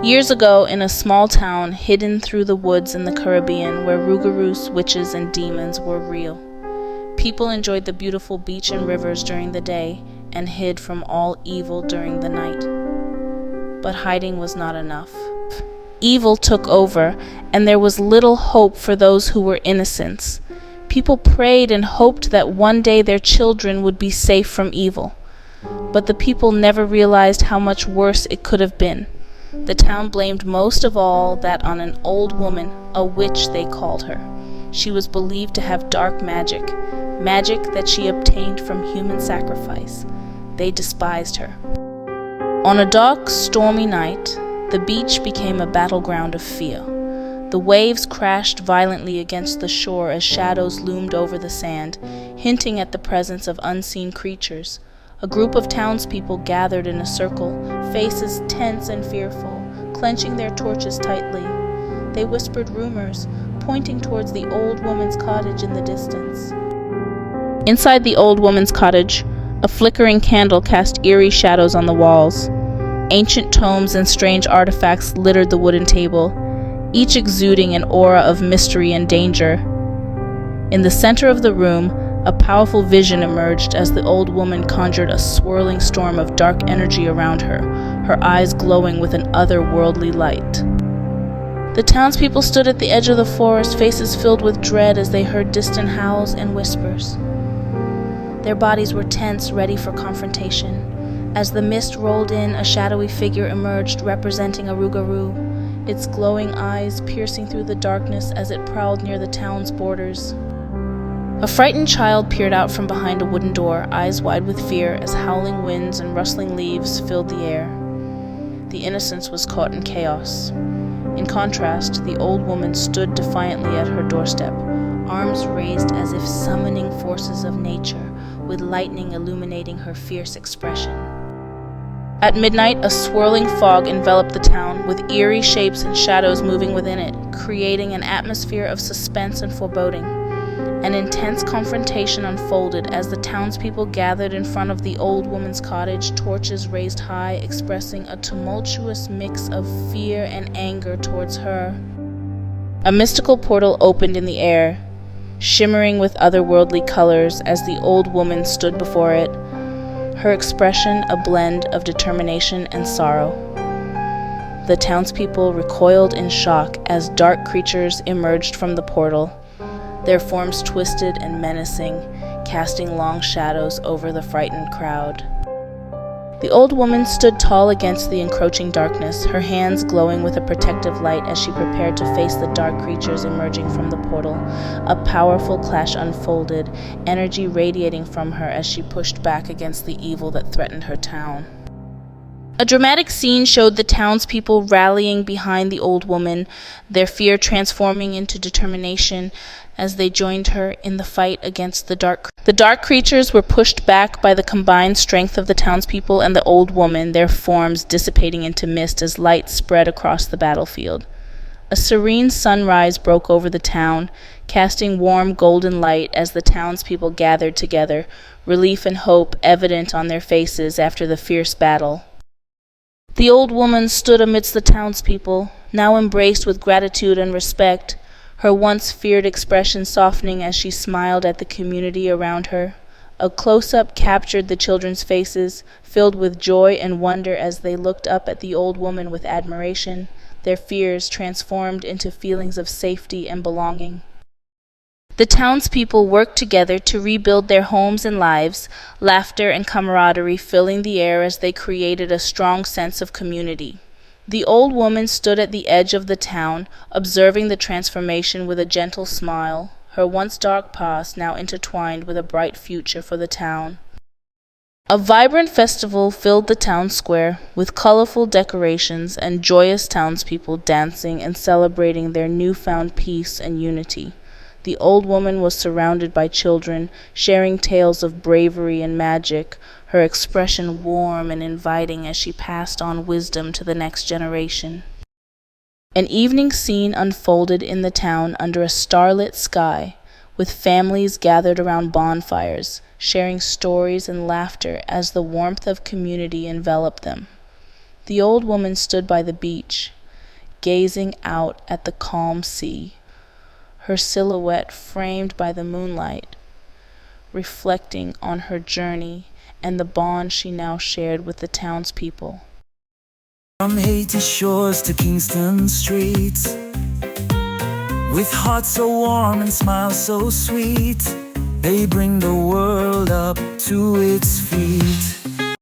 Years ago, in a small town hidden through the woods in the Caribbean where rougarous, witches, and demons were real, people enjoyed the beautiful beach and rivers during the day and hid from all evil during the night. But hiding was not enough. Evil took over, and there was little hope for those who were innocents. People prayed and hoped that one day their children would be safe from evil. But the people never realized how much worse it could have been. The town blamed most of all that on an old woman, a witch they called her. She was believed to have dark magic that she obtained from human sacrifice. They despised her. On a dark, stormy night, the beach became a battleground of fear. The waves crashed violently against the shore as shadows loomed over the sand, hinting at the presence of unseen creatures. A group of townspeople gathered in a circle, faces tense and fearful, clenching their torches tightly. They whispered rumors, pointing towards the old woman's cottage in the distance. Inside the old woman's cottage, a flickering candle cast eerie shadows on the walls. Ancient tomes and strange artifacts littered the wooden table, each exuding an aura of mystery and danger. In the center of the room, a powerful vision emerged as the old woman conjured a swirling storm of dark energy around her, her eyes glowing with an otherworldly light. The townspeople stood at the edge of the forest, faces filled with dread as they heard distant howls and whispers. Their bodies were tense, ready for confrontation. As the mist rolled in, a shadowy figure emerged, representing a rougarou, its glowing eyes piercing through the darkness as it prowled near the town's borders. A frightened child peered out from behind a wooden door, eyes wide with fear as howling winds and rustling leaves filled the air. The innocence was caught in chaos. In contrast, the old woman stood defiantly at her doorstep, arms raised as if summoning forces of nature, with lightning illuminating her fierce expression. At midnight, a swirling fog enveloped the town, with eerie shapes and shadows moving within it, creating an atmosphere of suspense and foreboding. An intense confrontation unfolded as the townspeople gathered in front of the old woman's cottage, torches raised high, expressing a tumultuous mix of fear and anger towards her. A mystical portal opened in the air, shimmering with otherworldly colors as the old woman stood before it, her expression a blend of determination and sorrow. The townspeople recoiled in shock as dark creatures emerged from the portal, their forms twisted and menacing, casting long shadows over the frightened crowd. The old woman stood tall against the encroaching darkness, her hands glowing with a protective light as she prepared to face the dark creatures emerging from the portal. A powerful clash unfolded, energy radiating from her as she pushed back against the evil that threatened her town. A dramatic scene showed the townspeople rallying behind the old woman, their fear transforming into determination as they joined her in the fight against the dark. The dark creatures were pushed back by the combined strength of the townspeople and the old woman, their forms dissipating into mist as light spread across the battlefield. A serene sunrise broke over the town, casting warm golden light as the townspeople gathered together, relief and hope evident on their faces after the fierce battle. The old woman stood amidst the townspeople, now embraced with gratitude and respect, her once feared expression softening as she smiled at the community around her. A close-up captured the children's faces, filled with joy and wonder as they looked up at the old woman with admiration, their fears transformed into feelings of safety and belonging. The townspeople worked together to rebuild their homes and lives, laughter and camaraderie filling the air as they created a strong sense of community. The old woman stood at the edge of the town, observing the transformation with a gentle smile, her once dark past now intertwined with a bright future for the town. A vibrant festival filled the town square, with colorful decorations and joyous townspeople dancing and celebrating their newfound peace and unity. The old woman was surrounded by children, sharing tales of bravery and magic, her expression warm and inviting as she passed on wisdom to the next generation. An evening scene unfolded in the town under a starlit sky, with families gathered around bonfires, sharing stories and laughter as the warmth of community enveloped them. The old woman stood by the beach, gazing out at the calm sea, her silhouette framed by the moonlight, reflecting on her journey and the bond she now shared with the townspeople. From Haiti shores to Kingston streets, with hearts so warm and smiles so sweet, they bring the world up to its feet.